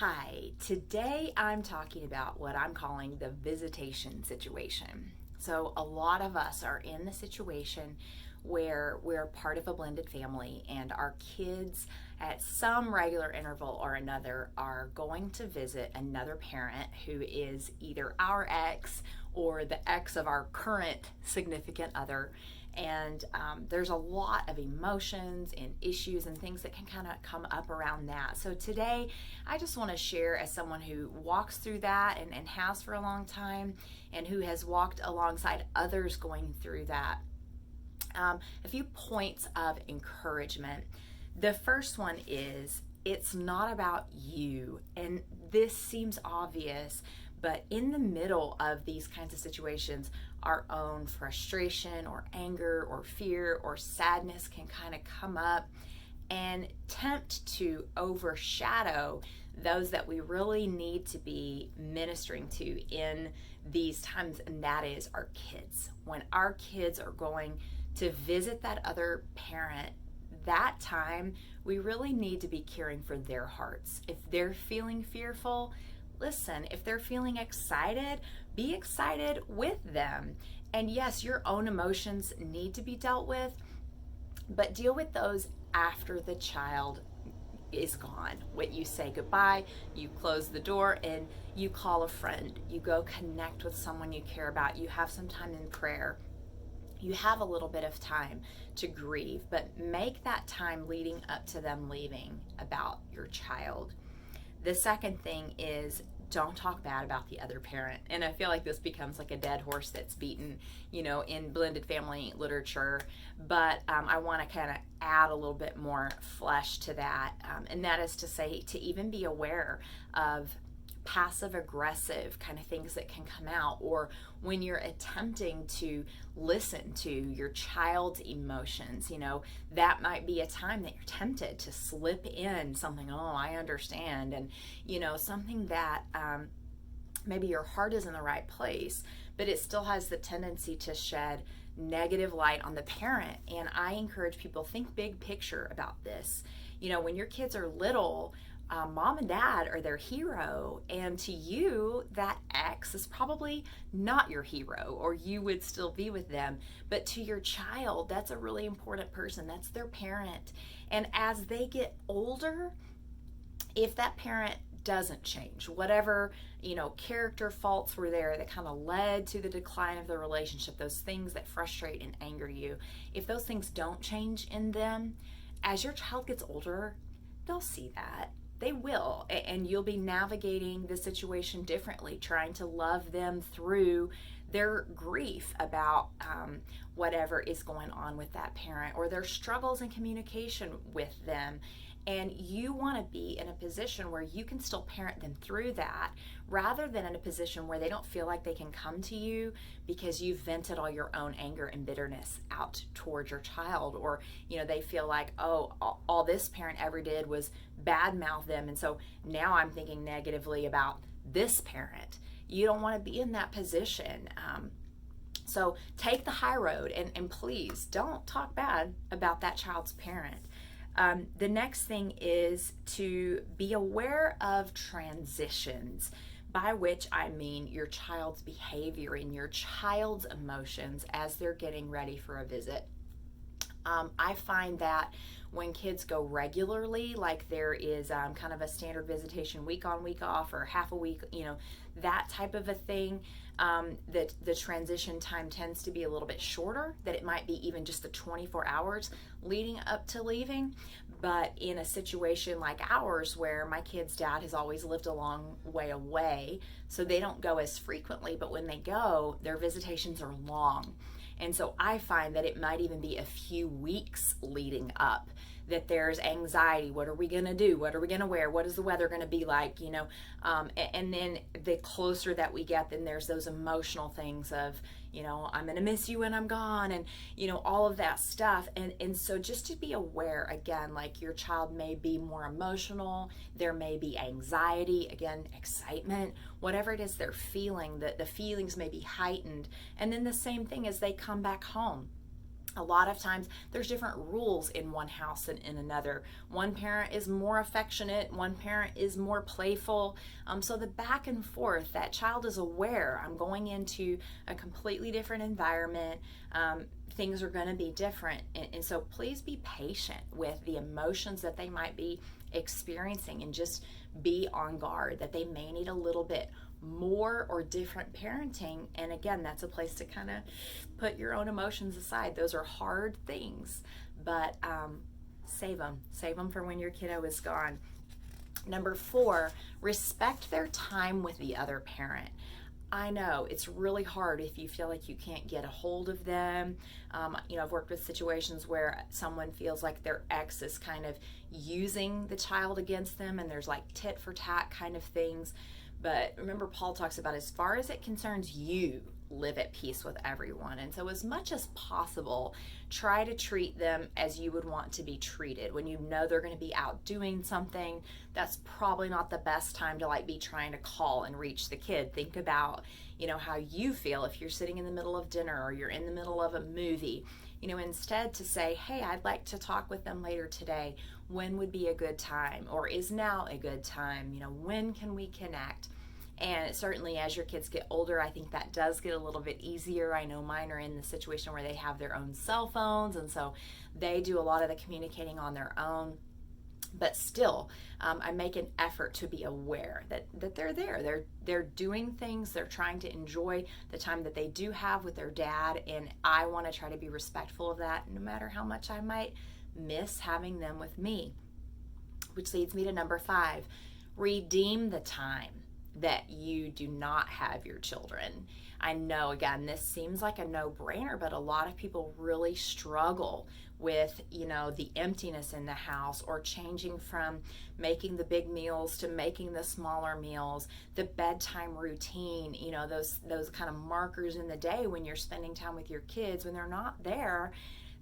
Hi, today I'm talking about what I'm calling the visitation situation. So, a lot of us are in the situation where we're part of a blended family and our kids, at some regular interval or another, are going to visit another parent who is either our ex or the ex of our current significant other. And there's a lot of emotions and issues and things that can kind of come up around that. So today, I just want to share, as someone who walks through that and has for a long time, and who has walked alongside others going through that, a few points of encouragement. The first one is it's not about you. And this seems obvious, but in the middle of these kinds of situations, our own frustration or anger or fear or sadness can kind of come up and tempt to overshadow those that we really need to be ministering to in these times, and that is our kids. When our kids are going to visit that other parent, that time we really need to be caring for their hearts. If they're feeling fearful, listen. If they're feeling excited, be excited with them. And yes, your own emotions need to be dealt with, but deal with those after the child is gone. When you say goodbye, you close the door and you call a friend, you go connect with someone you care about, you have some time in prayer. You have a little bit of time to grieve, but make that time leading up to them leaving about your child. The second thing is, don't talk bad about the other parent. And I feel like this becomes like a dead horse that's beaten, in blended family literature. But I want to kind of add a little bit more flesh to that. And that is to say, to even be aware of passive aggressive kind of things that can come out, or when you're attempting to listen to your child's emotions, that might be a time that you're tempted to slip in something, oh, I understand, and something that maybe your heart is in the right place, but it still has the tendency to shed negative light on the parent. And I encourage people, think big picture about this. When your kids are little, mom and dad are their hero, and to you, that ex is probably not your hero, or you would still be with them. But to your child, that's a really important person. That's their parent. And as they get older, if that parent doesn't change, whatever character faults were there that kind of led to the decline of the relationship, those things that frustrate and anger you, if those things don't change in them, as your child gets older, they'll see that. They will, and you'll be navigating the situation differently, trying to love them through their grief about whatever is going on with that parent, or their struggles in communication with them. And you want to be in a position where you can still parent them through that, rather than in a position where they don't feel like they can come to you because you've vented all your own anger and bitterness out towards your child. Or, they feel like, oh, all this parent ever did was badmouth them, and so now I'm thinking negatively about this parent. You don't want to be in that position. So take the high road, and please don't talk bad about that child's parent. The next thing is to be aware of transitions, by which I mean your child's behavior and your child's emotions as they're getting ready for a visit. I find that when kids go regularly, like there is kind of a standard visitation week on, week off, or half a week, that type of a thing, that the transition time tends to be a little bit shorter, that it might be even just the 24 hours leading up to leaving. But in a situation like ours, where my kid's dad has always lived a long way away, so they don't go as frequently, but when they go, their visitations are long. And so I find that it might even be a few weeks leading up, that there's anxiety. What are we going to do? What are we going to wear? What is the weather going to be like? And then the closer that we get, then there's those emotional things of, I'm going to miss you when I'm gone, and, all of that stuff. And so just to be aware, again, like your child may be more emotional, there may be anxiety, again, excitement, whatever it is they're feeling, the feelings may be heightened. And then the same thing as they come back home. A lot of times there's different rules in one house than in another. One parent is more affectionate, one parent is more playful. So the back and forth, that child is aware, I'm going into a completely different environment. Things are going to be different. And so please be patient with the emotions that they might be experiencing, and just be on guard that they may need a little bit more or different parenting. And again, that's a place to kind of put your own emotions aside. Those are hard things, but save them for when your kiddo is gone. Number 4, respect their time with the other parent. I know it's really hard if you feel like you can't get a hold of them. I've worked with situations where someone feels like their ex is kind of using the child against them, and there's like tit for tat kind of things. But remember, Paul talks about, as far as it concerns you, live at peace with everyone. And so as much as possible, try to treat them as you would want to be treated. When you know they're going to be out doing something, that's probably not the best time to be trying to call and reach the kid. Think about, how you feel if you're sitting in the middle of dinner or you're in the middle of a movie. Instead to say, hey, I'd like to talk with them later today. When would be a good time? Or is now a good time? When can we connect? And certainly as your kids get older, I think that does get a little bit easier. I know mine are in the situation where they have their own cell phones, and so they do a lot of the communicating on their own. But still, I make an effort to be aware that they're there. They're doing things. They're trying to enjoy the time that they do have with their dad, and I want to try to be respectful of that, no matter how much I might miss having them with me. Which leads me to number 5, redeem the time that you do not have your children. I know, again, this seems like a no-brainer, but a lot of people really struggle with, the emptiness in the house, or changing from making the big meals to making the smaller meals, the bedtime routine, those kind of markers in the day when you're spending time with your kids. When they're not there,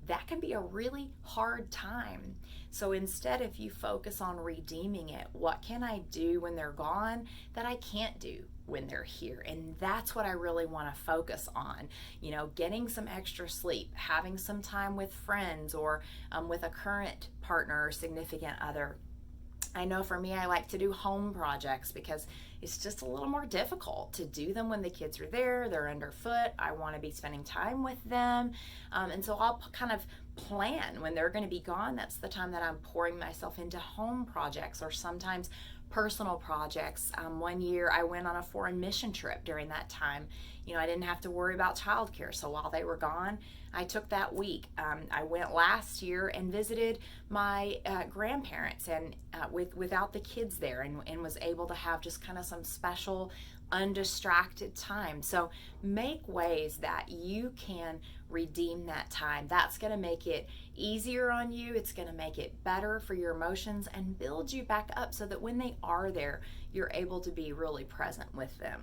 that can be a really hard time. So instead, if you focus on redeeming it, what can I do when they're gone that I can't do when they're here? And that's what I really want to focus on. Getting some extra sleep, having some time with friends, or with a current partner or significant other. I know for me, I like to do home projects because it's just a little more difficult to do them when the kids are there, they're underfoot. I want to be spending time with them. And so I'll kind of plan when they're going to be gone. That's the time that I'm pouring myself into home projects, or sometimes personal projects. One year I went on a foreign mission trip during that time. I didn't have to worry about childcare. So while they were gone, I took that week. I went last year and visited my grandparents, and without the kids there, and was able to have just kind of some special undistracted time. So make ways that you can redeem that time. That's going to make it easier on you. It's going to make it better for your emotions and build you back up so that when they are there, you're able to be really present with them.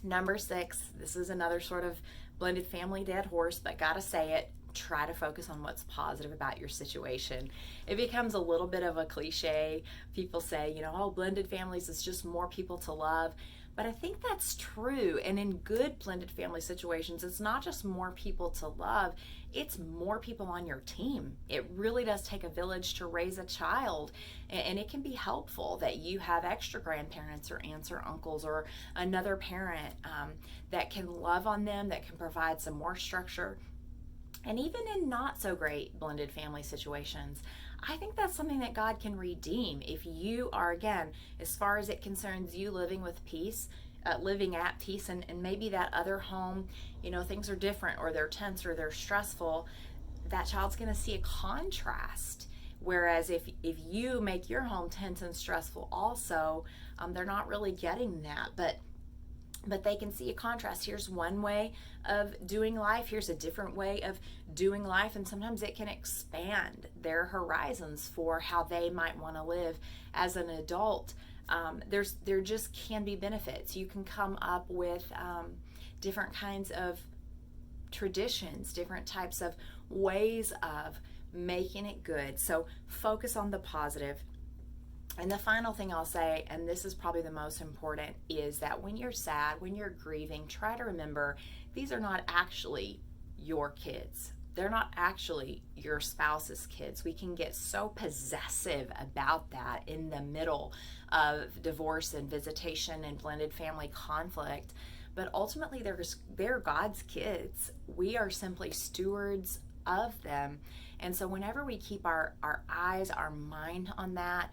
Number 6, this is another sort of blended family dead horse, but gotta say it, try to focus on what's positive about your situation. It becomes a little bit of a cliche. People say, oh, blended families is just more people to love. But I think that's true. And in good blended family situations, it's not just more people to love, it's more people on your team. It really does take a village to raise a child. And it can be helpful that you have extra grandparents or aunts or uncles or another parent that can love on them, that can provide some more structure. And even in not so great blended family situations, I think that's something that God can redeem if you are, again, as far as it concerns you, living with peace, living at peace, and maybe that other home, things are different, or they're tense, or they're stressful. That child's going to see a contrast. Whereas if you make your home tense and stressful also, they're not really getting that. But they can see a contrast. Here's one way of doing life. Here's a different way of doing life. And sometimes it can expand their horizons for how they might want to live as an adult. There just can be benefits. You can come up with different kinds of traditions, different types of ways of making it good. So focus on the positive. And the final thing I'll say, and this is probably the most important, is that when you're sad, when you're grieving, try to remember these are not actually your kids. they're not actually your spouse's kids. We can get so possessive about that in the middle of divorce and visitation and blended family conflict. But ultimately, they're God's kids. We are simply stewards of them. And so whenever we keep our eyes, our mind on that,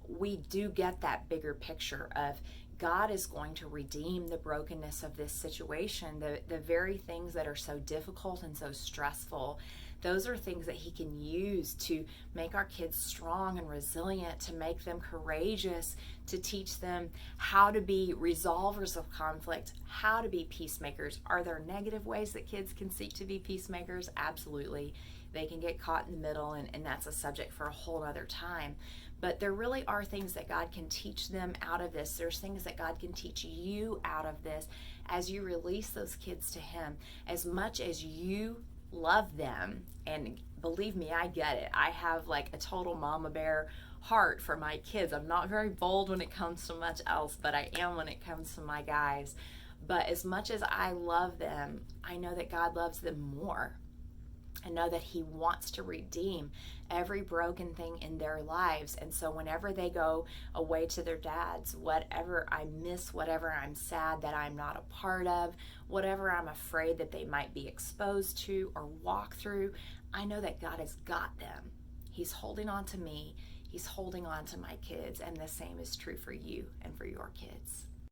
we do get that bigger picture of God is going to redeem the brokenness of this situation. The very things that are so difficult and so stressful, those are things that He can use to make our kids strong and resilient, to make them courageous, to teach them how to be resolvers of conflict, how to be peacemakers. Are there negative ways that kids can seek to be peacemakers? Absolutely. They can get caught in the middle, and that's a subject for a whole other time. But there really are things that God can teach them out of this. There's things that God can teach you out of this as you release those kids to Him. As much as you love them, and believe me, I get it. I have like a total mama bear heart for my kids. I'm not very bold when it comes to much else, but I am when it comes to my guys. But as much as I love them, I know that God loves them more. I know that He wants to redeem every broken thing in their lives. And so whenever they go away to their dads, whatever I miss, whatever I'm sad that I'm not a part of, whatever I'm afraid that they might be exposed to or walk through, I know that God has got them. He's holding on to me. He's holding on to my kids. And the same is true for you and for your kids.